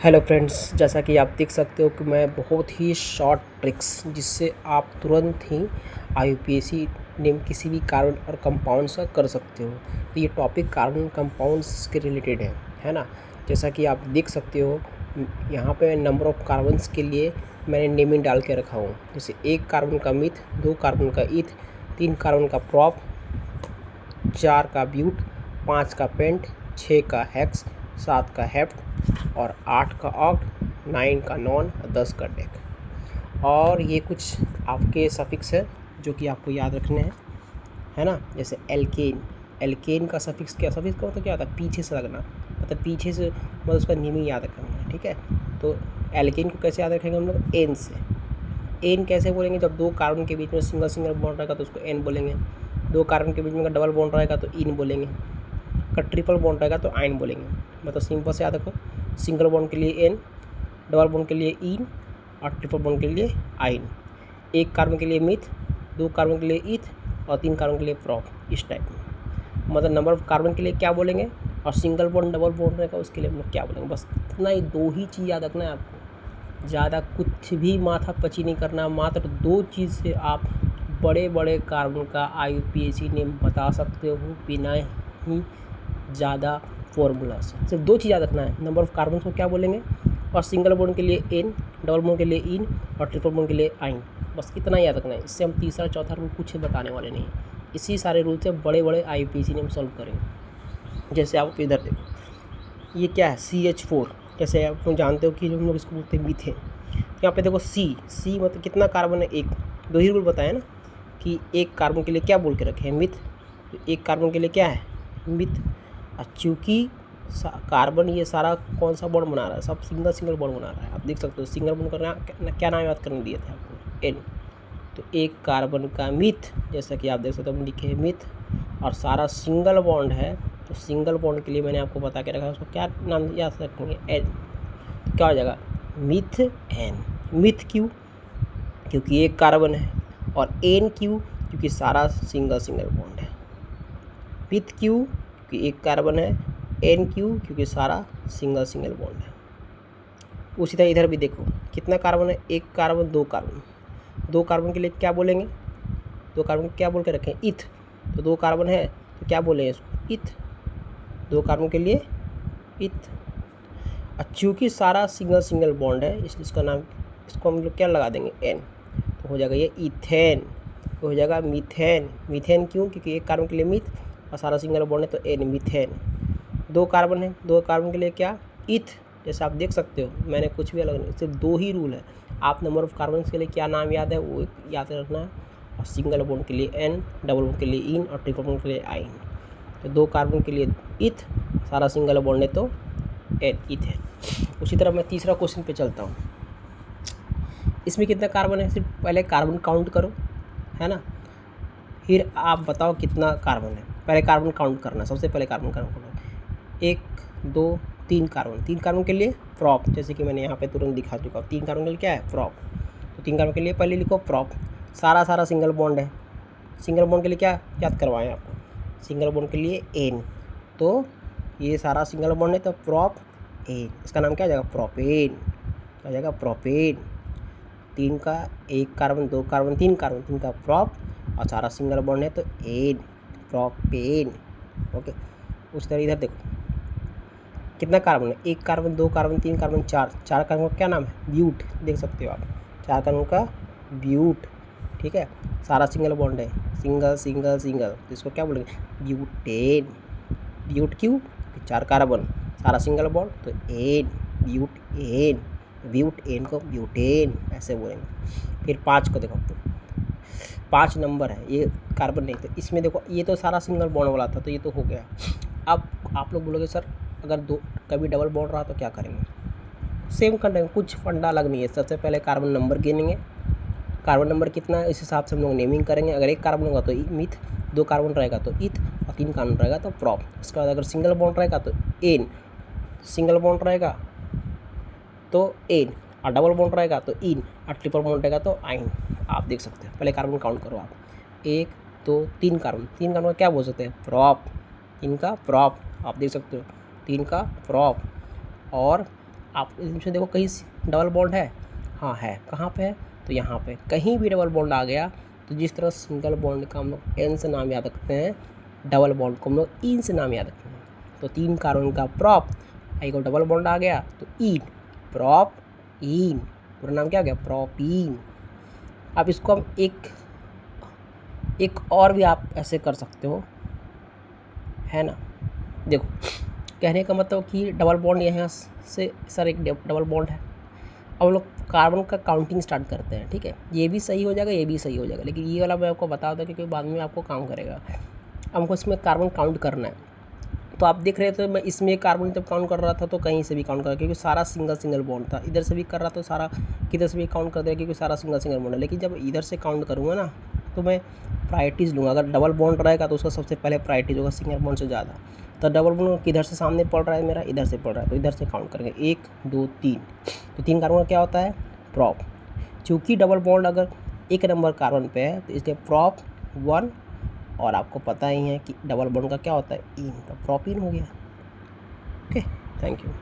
Hello friends, जैसा कि आप देख सकते हो कि मैं बहुत ही शॉर्ट ट्रिक्स जिससे आप तुरंत ही आईयूपीएसी नेम किसी भी कार्बन और कंपाउंड्स का कर सकते हो। तो ये टॉपिक कार्बन कंपाउंड्स के रिलेटेड है ना। जैसा कि आप देख सकते हो यहाँ पे नंबर ऑफ़ कार्बन्स के लिए मैंने नेमिंग डाल के रखा हूँ। जैसे 1 कार्बन का मिथ, 2 कार्बन का ईथ, 3 कार्बन का प्रॉप, 4 का ब्यूट, 5 का पेंट, 6 का हेक्स, 7 का हेप्ट और 8 का ऑक्ट, 9 का नॉन और 10 का डेक। और ये कुछ आपके सफिक्स है जो कि आपको याद रखने हैं, है ना। जैसे एल्केन, एल्केन का सफिक्स क्या, सफिक्स का मतलब क्या होता है? पीछे से लगना, मतलब पीछे से, मतलब उसका नेमिंग याद रखना है, ठीक है। तो एल्केन को कैसे याद रखेंगे हम लोग? एन से। एन कैसे बोलेंगे? जब 2 कार्बन के बीच में सिंगल सिंगल बॉन्ड रहेगा तो उसको एन बोलेंगे। 2 कार्बन के बीच में डबल बॉन्ड रहेगा तो इन बोलेंगे। अगर ट्रिपल बॉन्ड रहेगा तो आइन बोलेंगे। मतलब सिंपल से याद रखो, सिंगल बॉन्ड के लिए एन, डबल बॉन्ड के लिए इन और ट्रिपल बॉन्ड के लिए आइन। 1 कार्बन के लिए मिथ, 2 कार्बन के लिए ईथ और 3 कार्बन के लिए प्रॉप, इस टाइप में। मतलब नंबर ऑफ कार्बन के लिए क्या बोलेंगे और सिंगल बॉन्ड डबल बॉन्ड रहेगा उसके लिए हम लोग क्या बोलेंगे। बस इतना ही 2 ही चीज़ याद रखना है आपको, ज़्यादा कुछ भी माथा पची नहीं करना। मात्र 2 चीज़ से आप बड़े बड़े कार्बन का आईयूपीएसी नेम बता सकते हो बिना ही ज़्यादा फॉर्मूला से। सिर्फ 2 चीज़ याद रखना है, नंबर ऑफ़ कार्बन को क्या बोलेंगे और सिंगल बॉन्ड के लिए एन, डबल बॉन्ड के लिए इन और ट्रिपल बॉन्ड के लिए आइन। बस इतना याद रखना है। इससे हम तीसरा चौथा रूल कुछ बताने वाले नहीं हैं। इसी सारे रूल से बड़े बड़े आईयूपीएसी नेम सॉल्व करेंगे। जैसे आप इधर देखो, ये क्या है? CH4। जैसे आप लोग जानते हो कि हम लोग इसको बोलते हैं मीथेन। यहाँ पे देखो सी मतलब कितना कार्बन है? 1। 2 ही रूल बताया ना कि 1 कार्बन के लिए क्या बोल के रखे हैं? मिथ। तो 1 कार्बन के लिए क्या है? मिथ। और चूँकि कार्बन ये सारा कौन सा बॉन्ड बना रहा है? सब सिंगल सिंगल बॉन्ड बना रहा है। आप देख सकते हो सिंगल बॉन्ड करना क्या नाम याद करने दिए थे आपको? एन। तो 1 कार्बन का मिथ, जैसा कि आप देख सकते हो हम लिखे हैं मिथ, और सारा सिंगल बॉन्ड है तो सिंगल बॉन्ड के लिए मैंने आपको बता के रखा है, उसको क्या नाम याद रखेंगे? एन। तो क्या हो जाएगा? Myth N. मिथ क्यों? क्योंकि 1 कार्बन है। और एन क्यों? क्योंकि सारा सिंगल सिंगल बॉन्ड है। मिथ क्यों? क्योंकि 1 कार्बन है। एन क्यों? क्योंकि सारा सिंगल सिंगल बॉन्ड है। उसी तरह इधर भी देखो कितना कार्बन है? 1 कार्बन, 2 कार्बन। 2 कार्बन के लिए क्या बोलेंगे? 2 कार्बन क्या बोल के रखें? इथ। तो 2 कार्बन है तो क्या बोलेंगे इसको? इथ। 2 कार्बन के लिए इथ। चूँकि सारा सिंगल सिंगल बॉन्ड है इसलिए इसका नाम, इसको हम लोग क्या लगा देंगे? एन। तो हो जाएगा ये इथेन। तो हो जाएगा मीथेन। मीथेन क्यों? क्योंकि 1 कार्बन के लिए मिथ और सारा सिंगल बॉन्ड है तो एन, मीथेन। 2 कार्बन है, 2 कार्बन के लिए क्या? इथ। जैसे आप देख सकते हो मैंने कुछ भी अलग नहीं, सिर्फ 2 ही रूल है। आप नंबर ऑफ़ कार्बन के लिए क्या नाम याद है वो याद रखना है। और सिंगल बॉन्ड के लिए एन, डबल बॉन्ड के लिए इन और ट्रिपल बॉन्ड के लिए आइन। तो 2 कार्बन के लिए इथ, सारा सिंगल बॉन्ड है तो एन, इथेन। उसी तरह मैं तीसरा क्वेश्चन पे चलता हूँ। इसमें कितना कार्बन है? सिर्फ पहले कार्बन काउंट करो, है ना। फिर आप बताओ कितना कार्बन है। पहले कार्बन काउंट करना, सबसे पहले कार्बन काउंट करना। 1, 2, 3 कार्बन। 3 कार्बन के लिए प्रॉप, जैसे कि मैंने यहाँ पे तुरंत दिखा चुका हूँ। 3 कार्बन के लिए क्या है? प्रॉप। तो 3 कार्बन के लिए पहले लिखो प्रॉप। सारा सिंगल बॉन्ड है। सिंगल बॉन्ड के लिए क्या याद करवाएं आपको? सिंगल बॉन्ड के लिए एन। तो ये सारा सिंगल बॉन्ड है तो प्रॉप एन, इसका नाम क्या हो जाएगा? प्रोपेन। क्या हो जाएगा? प्रोपेन। 3 का 1 कार्बन, 2 कार्बन, 3 कार्बन, 3 का प्रॉप और सारा सिंगल बॉन्ड है तो एन, प्रोपेन। ओके। उस तरह इधर देखो कितना कार्बन है? 1 कार्बन, 2 कार्बन, 3 कार्बन, 4 कार्बन का क्या नाम है? ब्यूट। देख सकते हो आप 4 कार्बन का ब्यूट, ठीक है। सारा सिंगल बॉन्ड है, सिंगल सिंगल सिंगल, तो इसको क्या बोलेंगे? ब्यूटेन। ब्यूट क्यों? 4 कार्बन, सारा सिंगल बॉन्ड तो एन, ब्यूटेन। ब्यूट एन को ब्यूटेन ऐसे बोलेंगे। फिर 5 को देखो, 5 नंबर है, ये कार्बन नहीं, तो इसमें देखो ये तो सारा सिंगल बॉन्ड वाला था तो ये तो हो गया। अब आप लोग बोलोगे सर अगर कभी डबल बॉन्ड रहा तो क्या करेंगे? सेम करेंगे, कुछ फंडा अलग नहीं है। सबसे पहले कार्बन नंबर गिनेंगे, कार्बन नंबर कितना है इस हिसाब से हम लोग नेमिंग करेंगे। अगर 1 कार्बन होगा तो मिथ, 2 कार्बन रहेगा तो इथ और 3 कार्बन रहेगा तो प्रॉप। उसके बाद अगर सिंगल बॉन्ड रहेगा तो एन, सिंगल बॉन्ड रहेगा तो एन और डबल बॉन्ड रहेगा तो इन और ट्रिपल बॉन्ड रहेगा तो आइन। आप देख सकते हैं, पहले कार्बन काउंट करो आप। 1, 2, 3 कार्बन। 3 कार्बन क्या बोल सकते हैं? प्रॉप। 3 का प्रॉप, आप देख सकते हो 3 का प्रॉप। और आप इसमें देखो कहीं डबल बॉन्ड है, हाँ है, कहाँ पे है, तो यहाँ पे। कहीं भी डबल बॉन्ड आ गया तो जिस तरह सिंगल बॉन्ड का हम लोग एन से नाम याद रखते हैं, डबल बॉन्ड को हम लोग इन से नाम याद रखते हैं। तो 3 कार्बन का प्रॉप, आई को डबल बॉन्ड आ गया तो इन, प्रॉप इन, पूरा नाम क्या हो गया, प्रोपीन। अब इसको हम एक और भी आप ऐसे कर सकते हो, है ना। देखो कहने का मतलब कि डबल बॉन्ड यहाँ से सर एक डबल बॉन्ड है। अब हम लोग कार्बन का काउंटिंग स्टार्ट करते हैं, ठीक है। ये भी सही हो जाएगा, ये भी सही हो जाएगा, लेकिन ये वाला मैं आपको बता दूँ क्योंकि बाद में आपको काम करेगा। हमको इसमें कार्बन काउंट करना है। तो आप देख रहे थे मैं इसमें कार्बन जब काउंट कर रहा था तो कहीं से भी काउंट कर रहा, क्योंकि सारा सिंगल बॉन्ड था। इधर से भी कर रहा तो सारा, किधर से भी काउंट कर दिया क्योंकि सारा सिंगल बॉन्ड है। लेकिन जब इधर से काउंट करूँगा ना तो मैं प्रायोरिटीज़ लूँगा। अगर डबल बॉन्ड रहेगा तो उसका सबसे पहले प्रायोरिटीज होगा सिंगल बॉन्ड से ज़्यादा। तो डबल बॉन्ड किधर से सामने पड़ रहा है मेरा, इधर से पड़ रहा है, तो इधर से काउंट करेंगे 1 2 3। तो 3 कार्बन का क्या होता है, प्रॉप। चूँकि डबल बॉन्ड अगर 1 नंबर कार्बन पे है तो इसलिए प्रॉप 1, और आपको पता ही है कि डबल बॉन्ड का क्या होता है, इन, तो प्रोपीन हो गया। Okay, thank you.